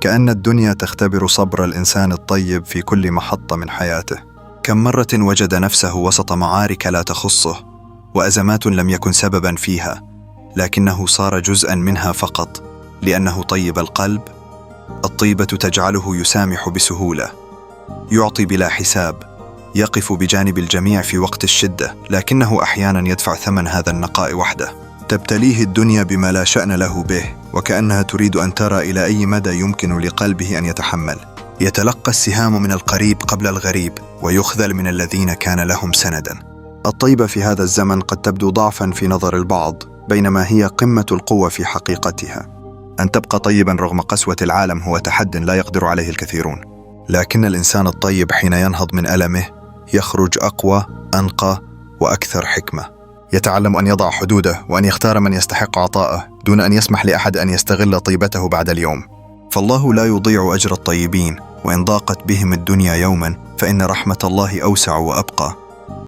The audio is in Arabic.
كأن الدنيا تختبر صبر الإنسان الطيب في كل محطة من حياته. كم مرة وجد نفسه وسط معارك لا تخصه وأزمات لم يكن سببا فيها، لكنه صار جزءا منها فقط لأنه طيب القلب. الطيبة تجعله يسامح بسهولة، يعطي بلا حساب، يقف بجانب الجميع في وقت الشدة، لكنه أحيانا يدفع ثمن هذا النقاء وحده. تبتليه الدنيا بما لا شأن له به، وكأنها تريد أن ترى إلى أي مدى يمكن لقلبه أن يتحمل. يتلقى السهام من القريب قبل الغريب، ويخذل من الذين كان لهم سندا. الطيبة في هذا الزمن قد تبدو ضعفا في نظر البعض، بينما هي قمة القوة في حقيقتها. أن تبقى طيبا رغم قسوة العالم هو تحد لا يقدر عليه الكثيرون، لكن الإنسان الطيب حين ينهض من ألمه يخرج أقوى، أنقى، وأكثر حكمة. يتعلم أن يضع حدوده وأن يختار من يستحق عطاءه دون أن يسمح لأحد أن يستغل طيبته بعد اليوم. فالله لا يضيع أجر الطيبين، وإن ضاقت بهم الدنيا يوما فإن رحمة الله أوسع وأبقى.